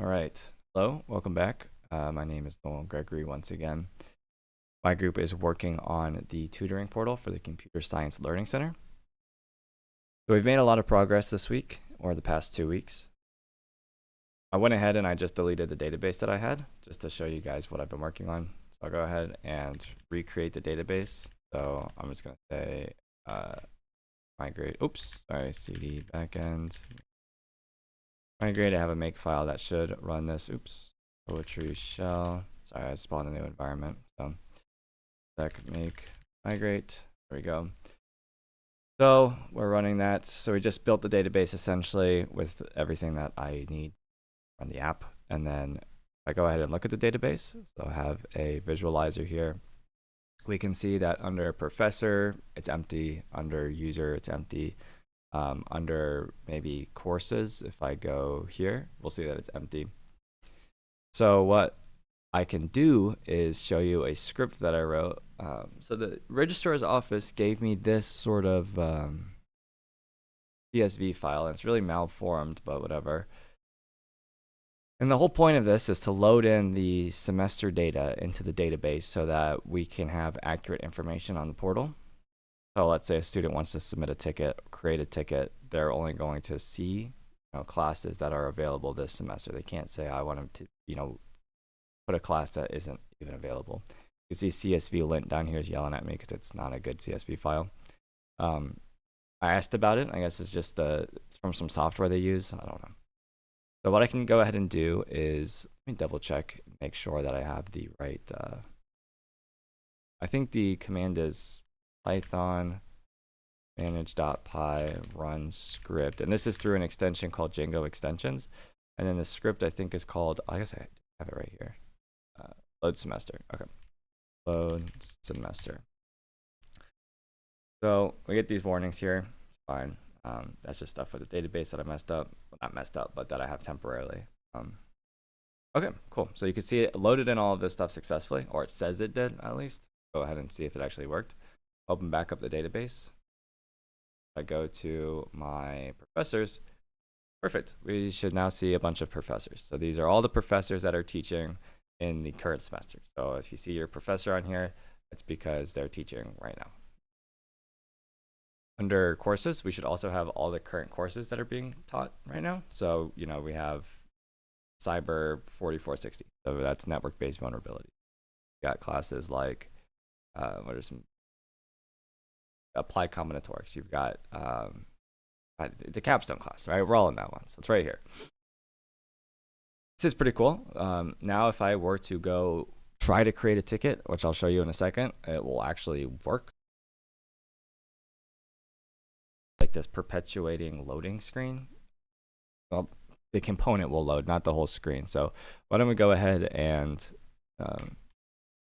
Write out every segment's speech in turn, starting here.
All right. Hello, welcome back. My name is Noel Gregory once again. My group is working on the tutoring portal for the Computer Science Learning Center. So we've made a lot of progress this week, or the past 2 weeks. I went ahead and I just deleted the database that I had, just to show you guys what I've been working on. So I'll go ahead and recreate the database. So I'm just going to say migrate, cd backend. Migrate, I have a make file that should run this. Poetry shell. Sorry, I spawned a new environment. So make migrate. There we go. So we're running that. So we just built the database essentially with everything that I need on the app. And then I go ahead and look at the database. So I have a visualizer here. We can see that under professor, it's empty. Under user, it's empty. Under maybe courses, if I go here, we'll see that it's empty. So what I can do is show you a script that I wrote. So the registrar's office gave me this sort of CSV file, and it's really malformed, but whatever. And the whole point of this is to load in the semester data into the database so that we can have accurate information on the portal. So let's say a student wants to submit a ticket, create a ticket. They're only going to see classes that are available this semester. They can't say, I want them to, put a class that isn't even available. You see CSV lint down here is yelling at me because it's not a good CSV file. I asked about it. I guess it's just it's from some software they use. I don't know. So what I can go ahead and do is, let me double check, make sure that I have the right, I think the command is Python manage.py run script, and this is through an extension called Django extensions. And then the script I think is called, I guess I have it right here, load semester. Okay, load semester. So we get these warnings here. It's fine. That's just stuff with the database that I messed up. Well, not messed up, but that I have temporarily. Okay, cool. So you can see it loaded in all of this stuff successfully, or it says it did at least. Go ahead and see if it actually worked. Open back up the database. I go to my professors. Perfect. We should now see a bunch of professors. So these are all the professors that are teaching in the current semester. So if you see your professor on here, it's because they're teaching right now. Under courses, we should also have all the current courses that are being taught right now. So, we have Cyber 4460. So that's network-based vulnerability. We got classes like, what are some applied combinatorics. You've got the Capstone class, right? We're all in that one. So it's right here. This is pretty cool. Now, if I were to go try to create a ticket, which I'll show you in a second, it will actually work. Like this perpetuating loading screen. Well, the component will load, not the whole screen. So why don't we go ahead and I'll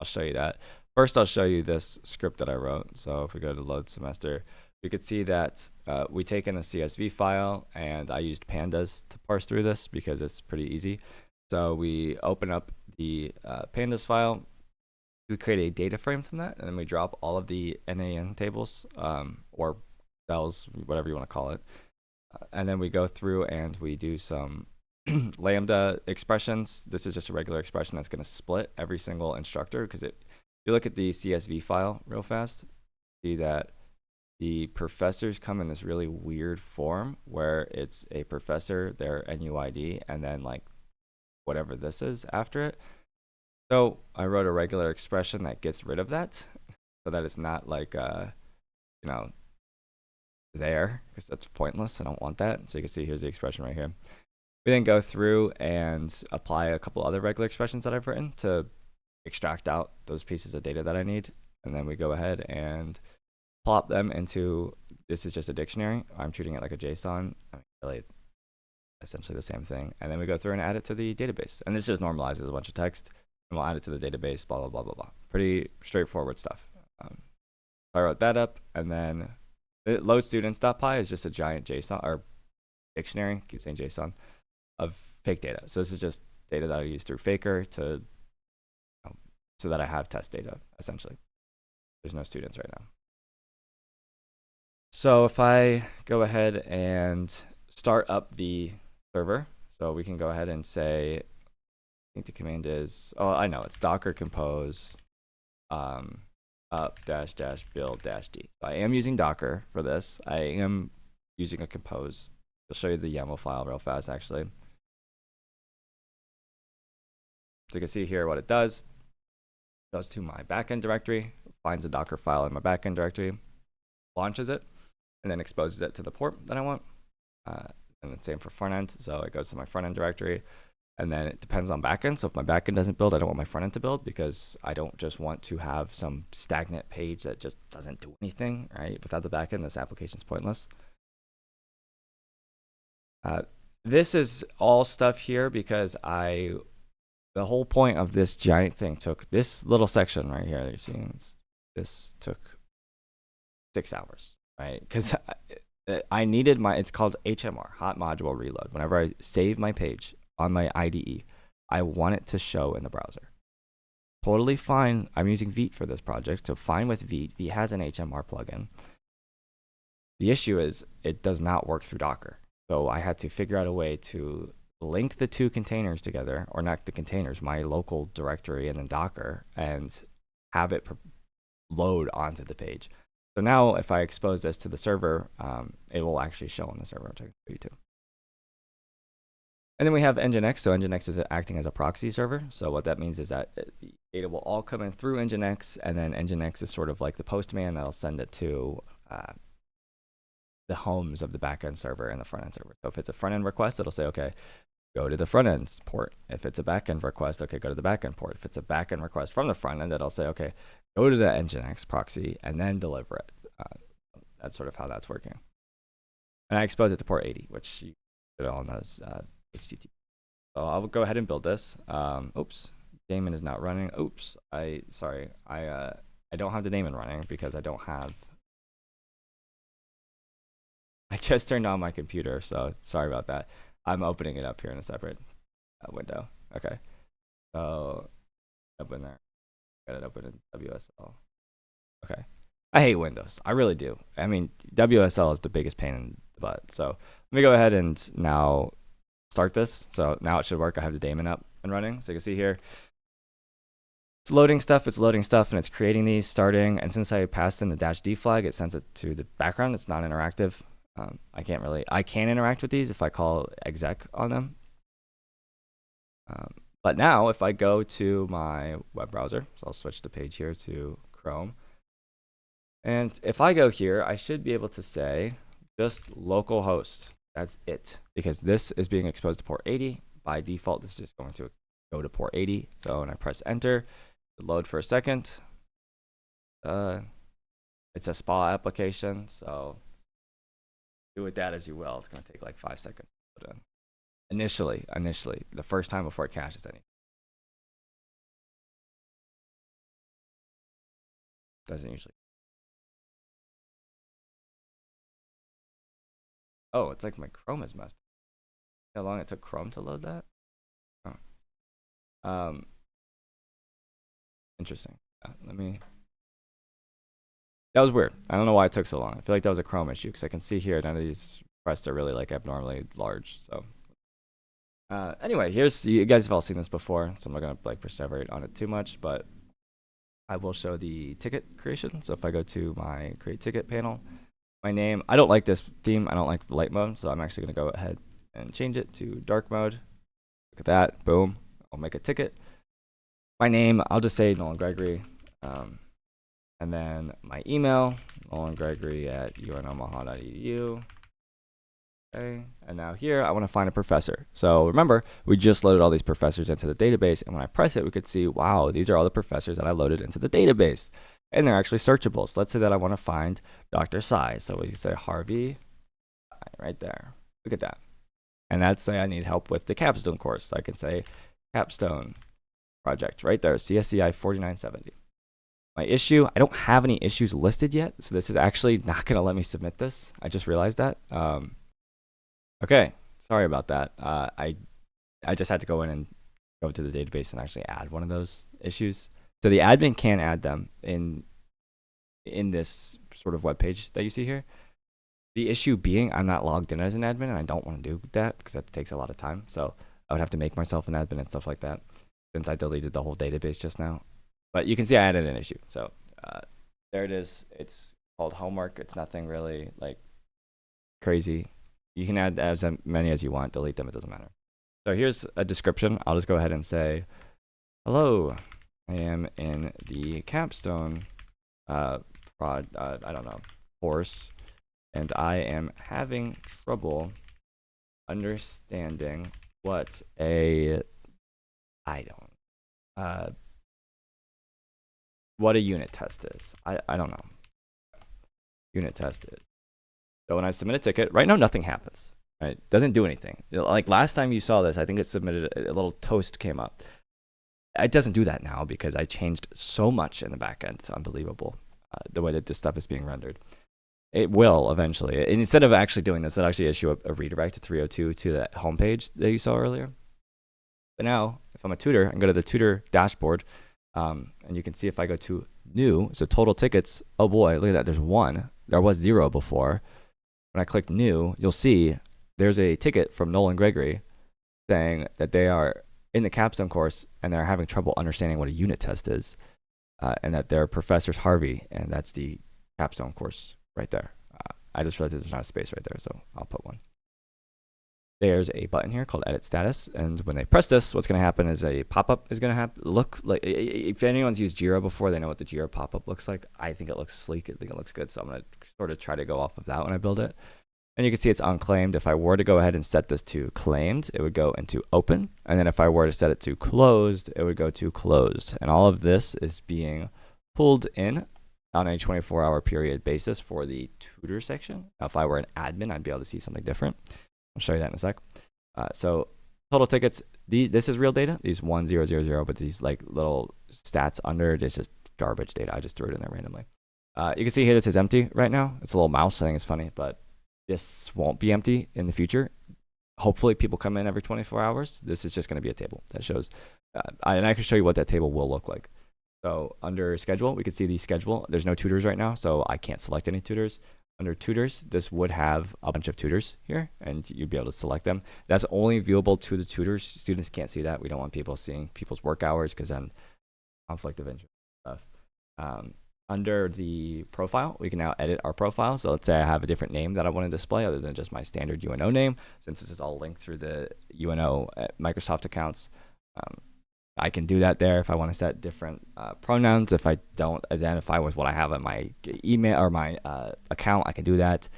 show you that. First, I'll show you this script that I wrote. So if we go to load semester, you could see that we take in a CSV file, and I used pandas to parse through this because it's pretty easy. So we open up the pandas file, we create a data frame from that, and then we drop all of the NaN tables or cells, whatever you want to call it. And then we go through and we do some lambda expressions. This is just a regular expression that's going to split every single instructor because if you look at the CSV file real fast, see that the professors come in this really weird form where it's a professor, their NUID, and then like whatever this is after it. So I wrote a regular expression that gets rid of that so that it's not like, there, because that's pointless. I don't want that. So you can see here's the expression right here. We then go through and apply a couple other regular expressions that I've written to extract out those pieces of data that I need. And then we go ahead and plop them into, this is just a dictionary. I'm treating it like a JSON. I mean, really, essentially the same thing. And then we go through and add it to the database. And this just normalizes a bunch of text, and we'll add it to the database, blah, blah, blah, blah, blah. Pretty straightforward stuff. I wrote that up, and then load students.py is just a giant JSON or dictionary, keep saying JSON, of fake data. So this is just data that I use through Faker to, so that I have test data, essentially. There's no students right now. So if I go ahead and start up the server, So we can go ahead and say, I think the command is, oh, I know, it's docker compose up dash dash build dash d. So I am using Docker for this. I am using a compose. I'll show you the YAML file real fast, actually. So you can see here what it does. It goes to my backend directory, finds a Docker file in my backend directory, launches it, and then exposes it to the port that I want. And then same for front end. So it goes to my front end directory, and then it depends on backend. So if my backend doesn't build, I don't want my front end to build, because I don't just want to have some stagnant page that just doesn't do anything, right? Without the backend, this application is pointless. This is all stuff here because the whole point of this giant thing took this little section right here that you're seeing. This took 6 hours, right? Because I needed it's called HMR, Hot Module Reload. Whenever I save my page on my IDE, I want it to show in the browser. Totally fine. I'm using Vite for this project, so fine with Vite. Vite has an HMR plugin. The issue is it does not work through Docker. So I had to figure out a way to link the two containers together, or not the containers, my local directory and then Docker, and have it load onto the page. So now if I expose this to the server, it will actually show on the server, which I can show you too. And then we have Nginx. So Nginx is acting as a proxy server. So what that means is that the data will all come in through Nginx, and then Nginx is sort of like the postman that'll send it to the homes of the backend server and the front end server. So if it's a front end request, it'll say, okay, go to the front end port. If it's a backend request, okay, go to the backend port. If it's a backend request from the front end, it'll say, okay, go to the Nginx proxy and then deliver it. That's sort of how that's working. And I expose it to port 80, which you all know is HTTP. So I'll go ahead and build this. Oops, daemon is not running. Oops, I don't have the daemon running because I just turned on my computer, so sorry about that. I'm opening it up here in a separate window. Okay, so open there. Got it open in WSL. Okay, I hate Windows. I really do. I mean, WSL is the biggest pain in the butt. So let me go ahead and now start this. So now it should work. I have the daemon up and running. So you can see here, it's loading stuff, and it's creating these, starting. And since I passed in the -d flag, it sends it to the background. It's not interactive. I can interact with these if I call exec on them. But now if I go to my web browser, so I'll switch the page here to Chrome. And if I go here, I should be able to say just localhost. That's it, because this is being exposed to port 80. By default, this is just going to go to port 80. So when I press enter, load for a second. It's a SPA application, so do with that as you will. It's going to take like 5 seconds to put in. Initially, the first time before it caches anything. Doesn't usually. Oh, it's like my Chrome is messed up. How long it took Chrome to load that? Oh. Interesting. That was weird. I don't know why it took so long. I feel like that was a Chrome issue, because I can see here none of these requests are really like abnormally large. So anyway, you guys have all seen this before, so I'm not gonna like perseverate on it too much, but I will show the ticket creation. So if I go to my create ticket panel, my name, I don't like this theme. I don't like light mode, so I'm actually gonna go ahead and change it to dark mode. Look at that, boom. I'll make a ticket. My name, I'll just say Nolan Gregory. And then my email, nolangregory@unomaha.edu. Okay, and now here I want to find a professor. So remember, we just loaded all these professors into the database, and when I press it, we could see, wow, these are all the professors that I loaded into the database, and they're actually searchable. So let's say that I want to find Dr. Sai. So we can say Harvey, right there. Look at that. And let's say I need help with the Capstone course. So I can say Capstone project right there, CSCI 4970. My issue, I don't have any issues listed yet, so this is actually not going to let me submit this. I just realized that. Okay, sorry about that. I just had to go in and go to the database and actually add one of those issues. So the admin can add them in this sort of web page that you see here. The issue being I'm not logged in as an admin, and I don't want to do that because that takes a lot of time. So I would have to make myself an admin and stuff like that since I deleted the whole database just now. But you can see I added an issue. So uh, there it is. It's called homework. It's nothing really like crazy. You can add as many as you want, delete them, it doesn't matter. So here's a description. I'll just go ahead and say, hello, I am in the Capstone I don't know, course, and I am having trouble understanding what what a unit test is. I don't know. Unit test is. So when I submit a ticket, right now nothing happens. Right? Doesn't do anything. Like last time you saw this, I think it submitted a little toast came up. It doesn't do that now because I changed so much in the back end. It's unbelievable the way that this stuff is being rendered. It will eventually. And instead of actually doing this, it'll actually issue a redirect to 302 to that homepage that you saw earlier. But now, if I'm a tutor, I can go to the tutor dashboard, and you can see if I go to new, so total tickets, oh boy, look at that, there's 1. There was 0 before. When I click new, you'll see there's a ticket from Nolan Gregory saying that they are in the Capstone course and they're having trouble understanding what a unit test is, and that their professor's Harvey, and that's the Capstone course right there. I just realized there's not a space right there, so I'll put one. There's a button here called Edit Status, and when they press this, what's going to happen is a pop-up is going to happen. Look like, if anyone's used Jira before, they know what the Jira pop-up looks like. I think it looks sleek. I think it looks good, so I'm going to sort of try to go off of that when I build it. And you can see it's unclaimed. If I were to go ahead and set this to claimed, it would go into open. And then if I were to set it to closed, it would go to closed. And all of this is being pulled in on a 24-hour period basis for the tutor section. Now, if I were an admin, I'd be able to see something different. I'll show you that in a sec. So total tickets, this is real data. These 1000, but these like little stats under it is just garbage data. I just threw it in there randomly. You can see here that says empty right now. It's a little mouse thing. It's funny, but this won't be empty in the future. Hopefully people come in every 24 hours. This is just going to be a table that shows, and I can show you what that table will look like. So under schedule, we can see the schedule. There's no tutors right now, so I can't select any tutors. Under tutors, this would have a bunch of tutors here, and you'd be able to select them. That's only viewable to the tutors. Students can't see that. We don't want people seeing people's work hours because then conflict of interest stuff. Under the profile, we can now edit our profile. So let's say I have a different name that I want to display other than just my standard UNO name. Since this is all linked through the UNO Microsoft accounts, I can do that there. If I want to set different pronouns, if I don't identify with what I have on my email or my account, I can do that.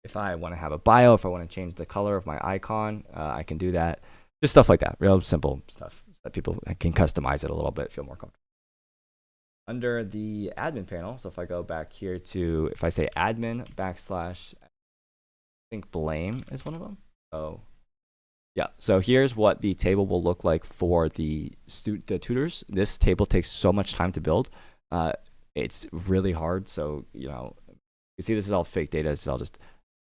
If I want to have a bio, if I want to change the color of my icon, I can do that. Just stuff like that, real simple stuff that people can customize it a little bit, feel more comfortable. Under the admin panel, so if I go back here to, if I say admin /, I think blame is one of them. So yeah, so here's what the table will look like for the tutors. This table takes so much time to build. It's really hard. So, you see this is all fake data. This is all just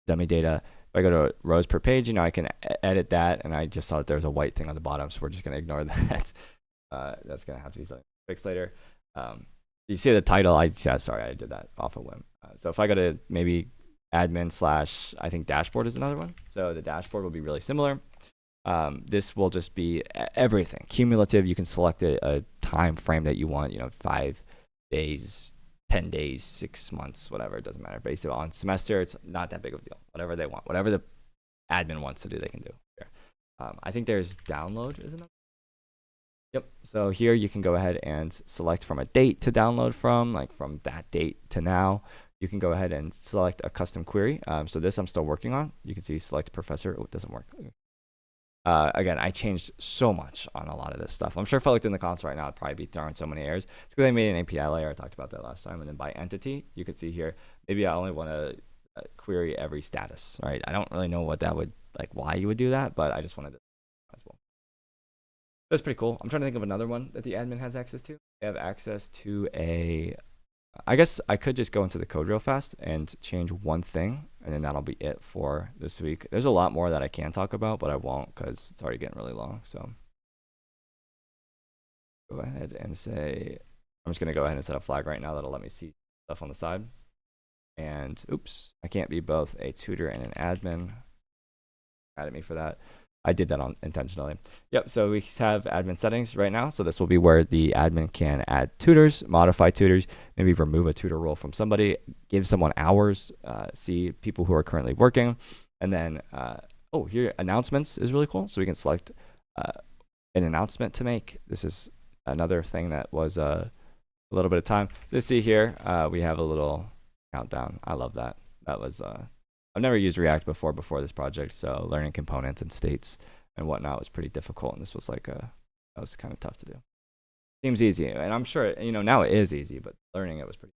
dummy data. If I go to rows per page, I can edit that. And I just saw that there's a white thing on the bottom. So we're just going to ignore that. That's going to have to be fixed later. You see the title. Sorry, I did that off a whim. So if I go to maybe admin / I think dashboard is another one. So the dashboard will be really similar. This will just be everything cumulative. You can select a time frame that you want, 5 days, 10 days, 6 months, whatever. It doesn't matter. Based on semester, it's not that big of a deal. Whatever they want, whatever the admin wants to do, they can do. I think there's download, isn't it? Yep. So here you can go ahead and select from a date to download from, like from that date to now. You can go ahead and select a custom query. So this I'm still working on. You can see select professor. Oh, it doesn't work. Again, I changed so much on a lot of this stuff. I'm sure if I looked in the console right now, I'd probably be throwing so many errors. It's because I made an API layer. I talked about that last time. And then by entity, you can see here, maybe I only want to query every status, right? I don't really know what that would, like why you would do that, but I just wanted to as well. That's pretty cool. I'm trying to think of another one that the admin has access to. They have access to I guess I could just go into the code real fast and change one thing, and then that'll be it for this week. There's a lot more that I can talk about, but I won't because it's already getting really long. So go ahead and say, I'm just going to go ahead and set a flag right now that'll let me see stuff on the side. And oops, I can't be both a tutor and an admin. Mad at me for that. I did that on intentionally. Yep, so we have admin settings right now. So this will be where the admin can add tutors, modify tutors, maybe remove a tutor role from somebody, give someone hours, see people who are currently working. And then, oh, here, announcements is really cool. So we can select an announcement to make. This is another thing that was a little bit of time. So see here, we have a little countdown. I love that. That was I've never used React before this project, so learning components and states and whatnot was pretty difficult, and this was like that was kind of tough to do. Seems easy, and I'm sure now it is easy, but learning it was pretty.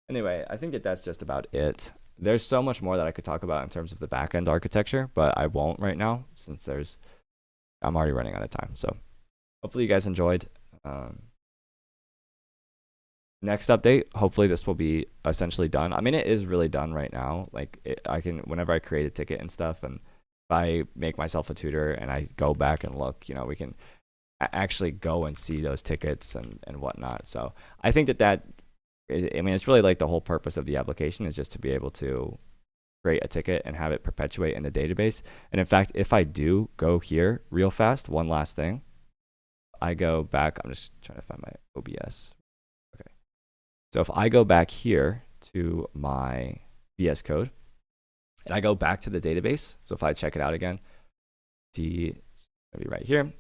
Anyway, I think that that's just about it. There's so much more that I could talk about in terms of the backend architecture, but I won't right now since I'm already running out of time. So hopefully you guys enjoyed. Next update, hopefully this will be essentially done. I mean, it is really done right now. Like I can, whenever I create a ticket and stuff, and if I make myself a tutor and I go back and look, we can actually go and see those tickets and whatnot. So I think that it's really like the whole purpose of the application is just to be able to create a ticket and have it perpetuate in the database. And in fact, if I do go here real fast, one last thing, I go back, I'm just trying to find my OBS. So if I go back here to my VS Code and I go back to the database, so if I check it out again, see, it's going to be right here,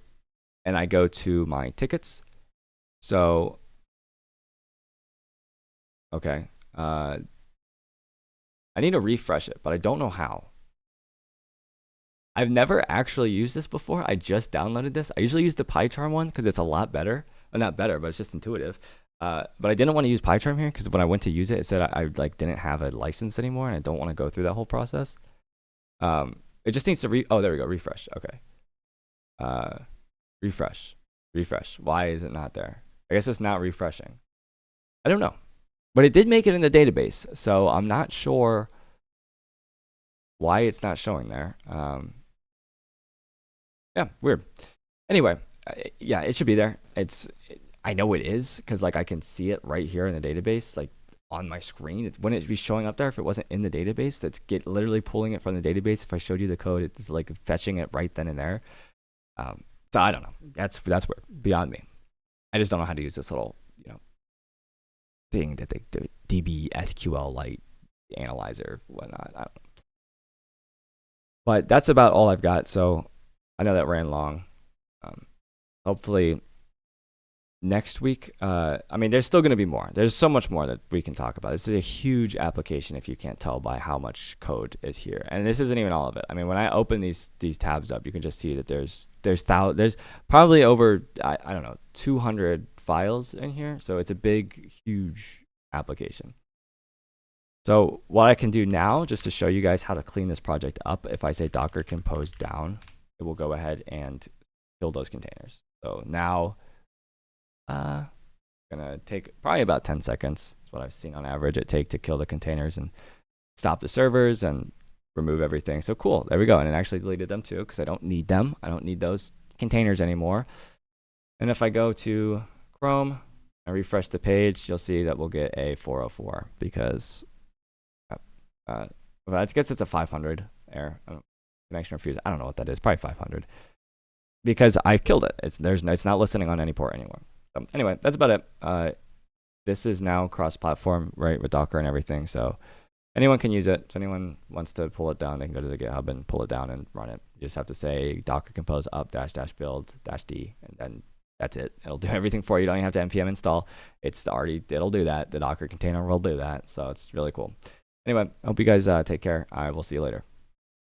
and I go to my tickets. So, okay, I need to refresh it, but I don't know how. I've never actually used this before. I just downloaded this. I usually use the PyCharm ones because it's a lot better. Well, not better, but it's just intuitive. But I didn't want to use PyCharm here because when I went to use it, it said I didn't have a license anymore, and I don't want to go through that whole process. It just needs to oh, there we go, refresh. Okay. Refresh. Why is it not there? I guess it's not refreshing. I don't know, but it did make it in the database, so I'm not sure why it's not showing there. Yeah, weird. Anyway, yeah, it should be there. I know it is because like I can see it right here in the database, like on my screen. It wouldn't be showing up there if it wasn't in the database. That's literally pulling it from the database. If I showed you the code, it's like fetching it right then and there. So I don't know. That's weird. Beyond me. I just don't know how to use this little thing that they do, DB SQLite analyzer, whatnot. I don't know. But that's about all I've got. So I know that ran long. Hopefully next week, I mean, there's still going to be more. There's so much more that we can talk about. This is a huge application if you can't tell by how much code is here. And this isn't even all of it. I mean, when I open these tabs up, you can just see that there's probably over, I don't know, 200 files in here. So it's a big, huge application. So what I can do now, just to show you guys how to clean this project up, if I say Docker compose down, it will go ahead and kill those containers. So now, gonna take probably about 10 seconds. That's what I've seen on average it take to kill the containers and stop the servers and remove everything. So cool, there we go. And it actually deleted them too because I don't need them. I don't need those containers anymore. And if I go to Chrome and refresh the page, you'll see that we'll get a 404 because well, I guess it's a 500 error. Connection refused. I don't know what that is. Probably 500 because I've killed it. It's not listening on any port anymore. So anyway, that's about it. This is now cross-platform, right, with Docker and everything. So anyone can use it. If anyone wants to pull it down, they can go to the GitHub and pull it down and run it. You just have to say docker compose up --build -d, and then that's it. It'll do everything for you. You don't even have to npm install. It'll do that. The Docker container will do that. So it's really cool. Anyway, I hope you guys take care. I will see you later.